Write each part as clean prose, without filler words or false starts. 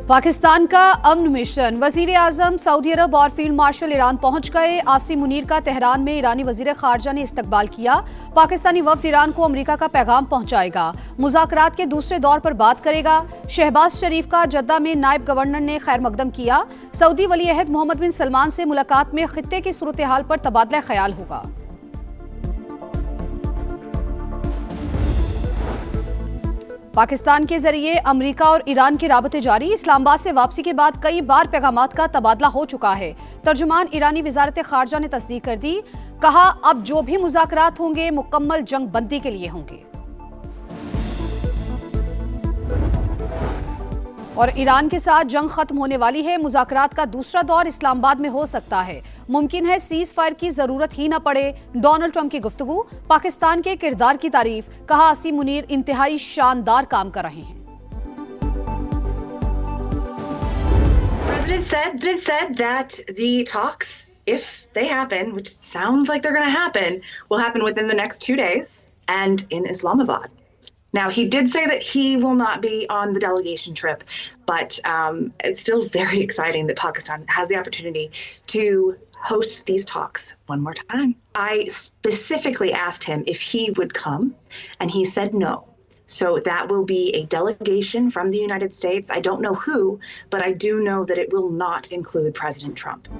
पाकिस्तान का अमन मिशन। वजीर आजम सऊदी अरब और फील्ड मार्शल ईरान पहुंच गए। आसिम मुनीर का तेहरान में ईरानी वजीर खारजा ने इस्तकबाल किया। पाकिस्तानी वफ्द ईरान को अमरीका का पैगाम पहुंचाएगा, मुज़ाकरात के दूसरे दौर पर बात करेगा। शहबाज शरीफ का जद्दा में नायब गवर्नर ने खैर मकदम किया। सऊदी वली अहद मोहम्मद बिन सलमान से मुलाकात में खित्ते की सूरत हाल पर तबादला ख्याल होगा। पाकिस्तान के जरिए अमेरिका और ईरान के राबते जारी। इस्लामाबाद से वापसी के बाद कई बार पैगामात का तबादला हो चुका है। तर्जुमान ईरानी वजारत खारजा ने तस्दीक कर दी। कहा, अब जो भी मुज़ाकरात होंगे मुकम्मल जंग बंदी के लिए होंगे। और ईरान के साथ जंग खत्म होने वाली है। मुज़ाकरात का दूसरा दौर इस्लामाबाद में हो सकता है। मुमकिन है सीज फायर की जरूरत ही न पड़े। डोनाल्ड ट्रंप की गुफ्तगू, पाकिस्तान के किरदार की तारीफ। कहा, आसिम मुनीर इंतहाई शानदार काम कर रहे हैं। President said that the talks, if they happen, which sounds like they're going to happen, will happen within the next 2 days and in Islamabad. Now, he did say that he will not be on the delegation trip, but it's still very exciting that Pakistan has the opportunity to host these talks one more time. I specifically asked him if he would come, and he said no. So that will be a delegation from the United States. I don't know who, but I do know that it will not include President Trump.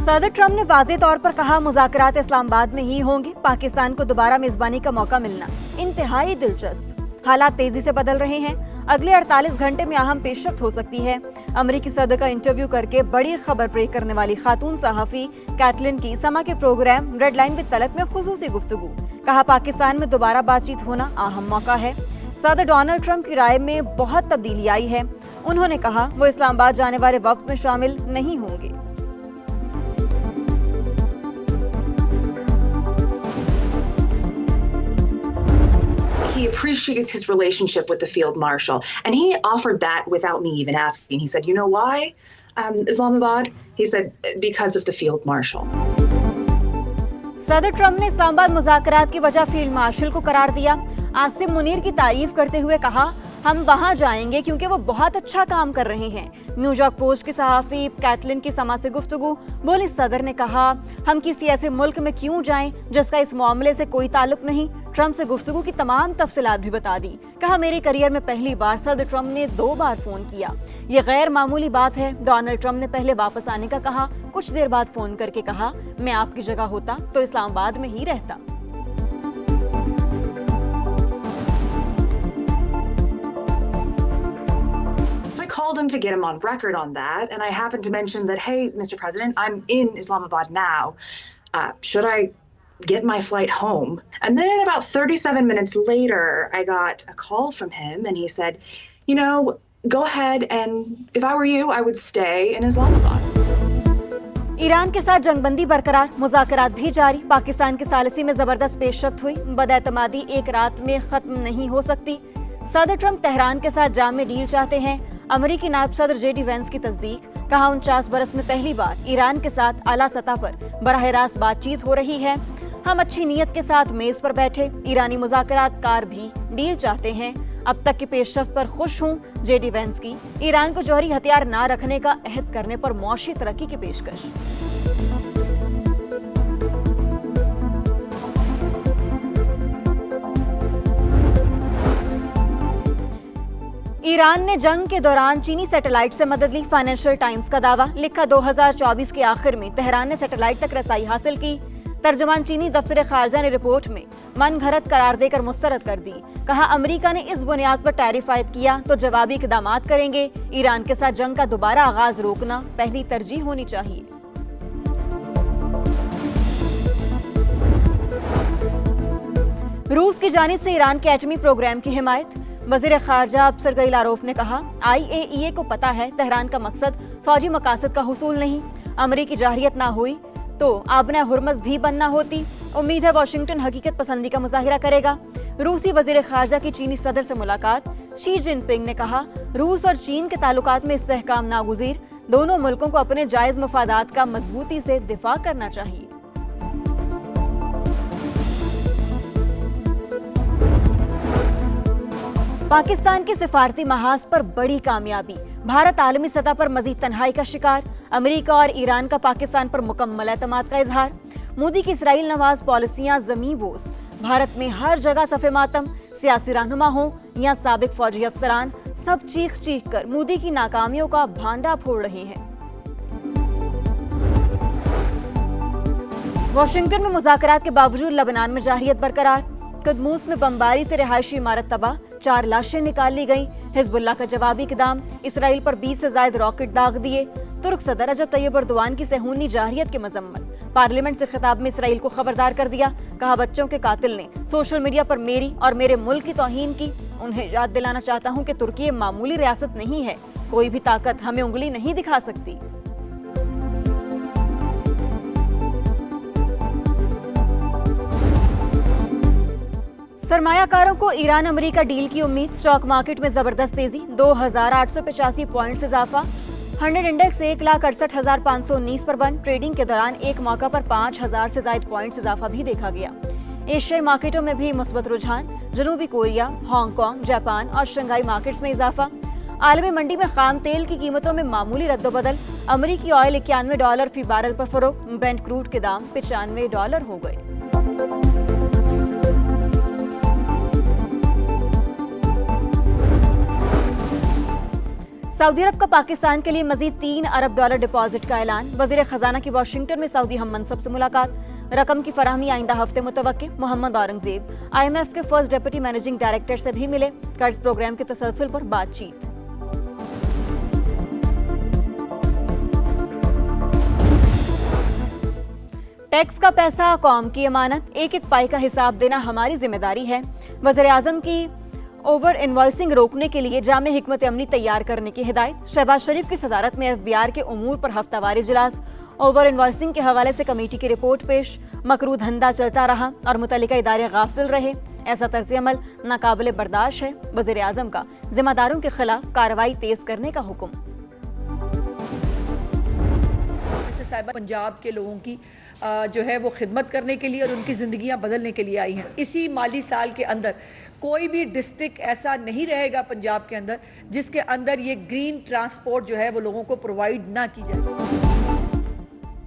सदर Trump ने वाज़ेह तौर पर कहा, मुज़ाकरात इस्लामाबाद में ही होंगे। पाकिस्तान को दोबारा मेजबानी का मौका मिलना इंतहाई दिलचस्प। हालात तेजी से बदल रहे हैं। अगले 48 घंटे में अहम पेशरफ्त हो सकती है। अमेरिकी सदर का इंटरव्यू करके बड़ी खबर ब्रेक करने वाली खातून सहाफ़ी कैटलिन की समा के programme red line with Talat में खुसूसी गुफ्तगू। कहा, पाकिस्तान में दोबारा बातचीत होना अहम मौका है। सदर डोनाल्ड ट्रंप की राय में बहुत तब्दीली आई है। उन्होंने कहा, वो इस्लामाबाद जाने वाले वक्त में शामिल नहीं होंगे। He appreciates his relationship with the field marshal, and he offered that without me even asking. He said, "You know why, Islamabad?" He said, "Because of the field marshal." सदर ट्रंप ने इस्लामाबाद मुज़ाकरात की वजह फील्ड मार्शल को करार दिया। आसिम मुनीर की तारीफ करते हुए कहा, हम वहां जाएंगे क्योंकि वो बहुत अच्छा काम कर रहे हैं। न्यूयॉर्क पोस्ट की सहाफ़ी कैटलिन की समा से गुफ्तगू। बोली, सदर ने कहा, हम किसी ऐसे मुल्क में क्यों जाएं जिसका इस मामले से कोई ताल्लुक नहीं। ट्रंप से गुफ्तगू की तमाम तफसीलात भी बता दी। कहा, मेरे करियर में पहली बार सदर ट्रंप ने 2 बार फोन किया। ये गैर मामूली बात है। डोनाल्ड ट्रंप ने पहले वापस आने का कहा, कुछ देर बाद फोन करके कहा, मैं आपकी जगह होता तो इस्लामाबाद में ही रहता। Called him to get him on record on that, and I happened to mention that, hey, Mr. President, I'm in Islamabad now. Should I get my flight home? And then about 37 minutes later, I got a call from him, and he said, you know, go ahead, and if I were you, I would stay in Islamabad. Iran के साथ जंगबंदी बरकरार, मुज़ाकरात भी जारी। पाकिस्तान की सालिसी में जबरदस्त पेशरफ्त हुई। बदएतमादी एक रात में खत्म नहीं हो सकती। सदर ट्रंप तेहरान के साथ जाम डील चाहते हैं। अमेरिकी नायब सदर JD वेंस की तस्दीक। कहा, 49 बरस में पहली बार ईरान के साथ आला सतह पर बराह रास्त बातचीत हो रही है। हम अच्छी नीयत के साथ मेज पर बैठे ईरानी मुज़ाकरात कार भी डील चाहते हैं। अब तक की पेशरफ्त पर खुश हूँ। JD वेंस की ईरान को जौहरी हथियार न रखने का अहद करने पर मौशी तरक्की की पेशकश। ईरान ने जंग के दौरान चीनी सैटेलाइट से मदद ली। फाइनेंशियल टाइम्स का दावा। लिखा, 2024 के आखिर में तेहरान ने सैटेलाइट तक रसाई हासिल की। तर्जमान चीनी दफ्तर खारजा ने रिपोर्ट में मन घड़त करार देकर मुस्तरद कर दी। कहा, अमेरिका ने इस बुनियाद पर टैरिफ आयद किया तो जवाबी इकदाम करेंगे। ईरान के साथ जंग का दोबारा आगाज रोकना पहली तरजीह होनी चाहिए। रूस की जानिब से ईरान के एटमी प्रोग्राम की हिमायत। वजीर खारजा अब्सर लारोफ ने कहा, IAEA को पता है तेहरान का मकसद फौजी मकासद का हुसूल नहीं। अमरीकी जाहिरियत ना हुई तो आबना हुरमज भी बनना होती। उम्मीद है वाशिंगटन हकीकत पसंदी का मुजाहिरा करेगा। रूसी वजीर खारजा की चीनी सदर से मुलाकात। शी जिनपिंग ने कहा, रूस और चीन के ताल्लुकात में इस्तेहकाम नागुज़ीर। दोनों मुल्कों को अपने जायज मफादात का मजबूती से दिफा करना चाहिए। पाकिस्तान के सिफारती महाज पर बड़ी कामयाबी, भारत आलमी सतह पर मजीद तन्हाई का शिकार, अमेरिका और ईरान का पाकिस्तान पर मुकम्मल एतमाद का इजहार, मोदी की इसराइल नवाज पॉलिसियां ज़मीं बोस, भारत में हर जगह सफ़े मातम, सियासी रहनुमा हो या साबिक फौजी अफसरान, सब चीख चीख कर मोदी की नाकामियों का भांडा फोड़ रहे हैं। वाशिंगटन में मुज़ाकरात के बावजूद लबनान में जाहिरियत बरकरार, कदमूस में बमबारी से रिहायशी इमारत तबाह, 4 लाशें निकाल ली गईं, हिजबुल्लाह का जवाबी इक़दाम, इसराइल पर 20 से ज़ायद रॉकेट दाग दिए, तुर्क सदर रजब तैयब एर्दोआन की सेहूनी जाहिरियत की मजम्मत, पार्लियामेंट से खिताब में इसराइल को खबरदार कर दिया, कहा बच्चों के कातिल ने सोशल मीडिया पर मेरी और मेरे मुल्क की तौहीन की, उन्हें याद दिलाना चाहता हूं कि तुर्की मामूली रियासत नहीं है, कोई भी ताकत हमें उंगली नहीं दिखा सकती। सरमायाकारों को ईरान अमेरिका डील की उम्मीद, स्टॉक मार्केट में जबरदस्त तेजी, 2885 पॉइंट से इजाफा, 100 इंडेक्स 1,68,519 पर बंद। ट्रेडिंग के दौरान एक मौका पर 5000 से ज्यादा पॉइंट्स इजाफा भी देखा गया। एशियाई मार्केटों में भी मुस्बत रुझान, जनूबी कोरिया, हांगकांग, जापान और शंघाई मार्केट्स में इजाफा। आलमी मंडी में खाम तेल की कीमतों में मामूली रद्दोबदल, अमेरिकी ऑयल $91 फी बैरल पर फरोख्त, ब्रेंट क्रूड के दाम $95 हो गए। सऊदी अरब का पाकिस्तान के लिए मजीद $3 अरब डिपॉजिट का ऐलान, वजीर खजाना की वाशिंगटन में सऊदी हम मनसब से मुलाकात, रकम की फराहमी आइंदा हफ्ते मुतवक्के। मोहम्मद औरंगजेब IMF के फर्स्ट डेप्यूटी मैनेजिंग डायरेक्टर से भी मिले, कर्ज प्रोग्राम के तसलसल पर बातचीत। टैक्स का पैसा कौम की अमानत, एक एक पाई का हिसाब देना हमारी जिम्मेदारी है। वज़ीर आज़म की ओवर इनवॉइसिंग रोकने के लिए जामे हिकमत अमली तैयार करने की हिदायत। शहबाज शरीफ की सदारत में FBR के उमूर पर हफ्तावार इजलास, ओवर इनवॉइसिंग के हवाले से कमेटी की रिपोर्ट पेश। मकरू धंधा चलता रहा और मुतल्लिका इदारे गाफिल रहे, ऐसा तर्ज अमल नाकाबिल बर्दाश्त है। वज़ीर आज़म का जिम्मेदारों के खिलाफ कार्रवाई तेज करने का हुक्म। साहिबा पंजाब के लोगों की जो है वो खिदमत करने के लिए और उनकी ज़िंदगियां बदलने के लिए आई हैं। इसी माली साल के अंदर कोई भी डिस्ट्रिक्ट ऐसा नहीं रहेगा पंजाब के अंदर जिसके अंदर ये ग्रीन ट्रांसपोर्ट जो है वो लोगों को प्रोवाइड ना की जाए।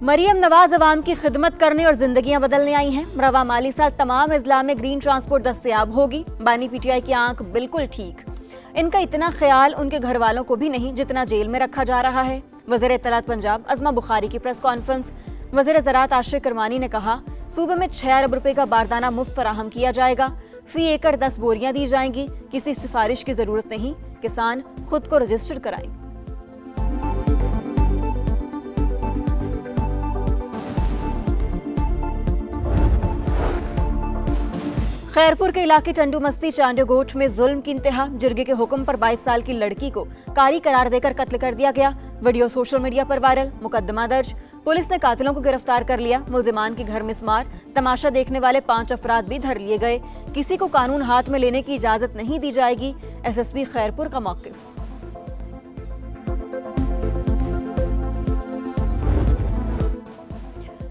मरियम नवाज अवाम की खिदमत करने और जिंदगियां बदलने आई हैं। रवा माली साल तमाम अजला में ग्रीन ट्रांसपोर्ट दस्तयाब होगी। बानी PTI की आंख बिल्कुल ठीक, इनका इतना ख्याल उनके घर वालों को भी नहीं जितना जेल में रखा जा रहा है। वज़ीर इत्तलात पंजाब अज़मा बुखारी की प्रेस कॉन्फ्रेंस। वज़ीर ज़राअत आशिक करमानी ने कहा, सूबे में 6 अरब रुपए का बारदाना मुफ्त फराहम किया जाएगा, फी एकड़ 10 बोरियां दी जाएंगी, किसी सिफारिश की जरूरत नहीं, किसान खुद को रजिस्टर कराएं। खैरपुर के इलाके टंडू मस्ती चांडोगोट में जुल्म की इंतहा, जिरगे के हुक्म पर 22 साल की लड़की को कारी करार देकर कत्ल कर दिया गया। वीडियो सोशल मीडिया पर वायरल, मुकदमा दर्ज, पुलिस ने कातिलों को गिरफ्तार कर लिया। मुल्जिमान के घर मिस्मार, तमाशा देखने वाले 5 अफराद भी धर लिए गए। किसी को कानून हाथ में लेने की इजाजत नहीं दी जाएगी, SSP खैरपुर का मौकिफ।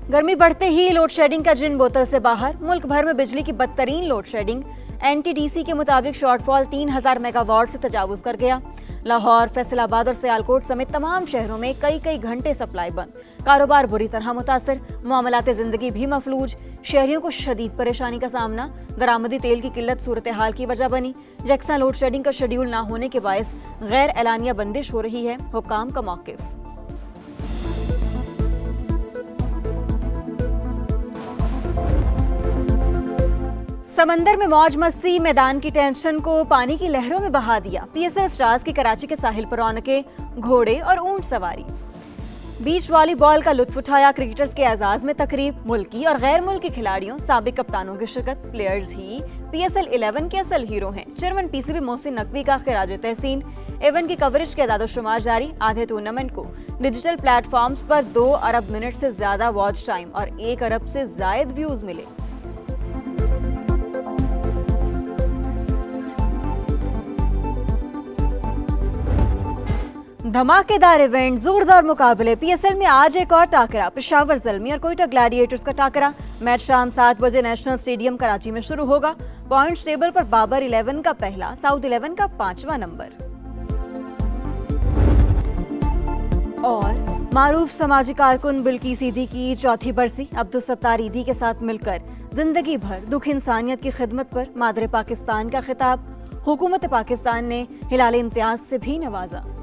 गर्मी बढ़ते ही लोड शेडिंग का जिन बोतल से बाहर, मुल्क भर में बिजली की बदतरीन लोड शेडिंग। NTDC के मुताबिक शॉर्टफॉल 3000 मेगावाट से तजावुज कर गया। लाहौर, फैसलाबाद और सियालकोट समेत तमाम शहरों में कई घंटे सप्लाई बंद, कारोबार बुरी तरह मुतासर, मामलाते जिंदगी भी मफलूज, शहरियों को शदीद परेशानी का सामना। दरामदी तेल की किल्लत सूरत हाल की वजह बनी। यकसा लोड शेडिंग का शेड्यूल ना होने के बायस गैर एलानिया बंदिश हो रही है, हुक्काम का मौकिफ। समंदर में मौज मस्ती, मैदान की टेंशन को पानी की लहरों में बहा दिया। PSL स्टार्स की कराची के साहिल पर रौनकें, घोड़े और ऊंट सवारी। बीच वॉलीबॉल का लुत्फ उठाया। क्रिकेटर्स के एजाज में तकरीब, मुल्की और गैर मुल्की खिलाड़ियों, साबिक कप्तानों की शिरकत। प्लेयर्स ही PSL 11 के असल हीरो हैं। चेयरमैन PCB मोहसिन नकवी का खिराज तहसीन। इवेंट की कवरेज के दादोशुमार जारी। आधे टूर्नामेंट को डिजिटल प्लेटफॉर्म्स पर 2 अरब मिनट से ज्यादा वॉच टाइम और 1 अरब से जायद व्यूज मिले। धमाकेदार इवेंट, जोरदार मुकाबले। पीएसएल में आज एक और टाकरा, पेशावर ज़ल्मी और कोयटा ग्लैडिएटर्स का टाकरा। मैच शाम 7 बजे नेशनल स्टेडियम कराची में शुरू होगा। पॉइंट्स टेबल पर बाबर 11 का पहला, साउथ 11 का 5वां नंबर। और मारूफ समाजी कारकुन बिल्किस ईदी की चौथी बरसी। अब्दुल सत्तार ईदी के साथ मिलकर जिंदगी भर दुख इंसानियत की खिदमत पर मादरे पाकिस्तान का खिताब। हुकूमत पाकिस्तान ने हिलाल इम्तियाज से भी नवाजा।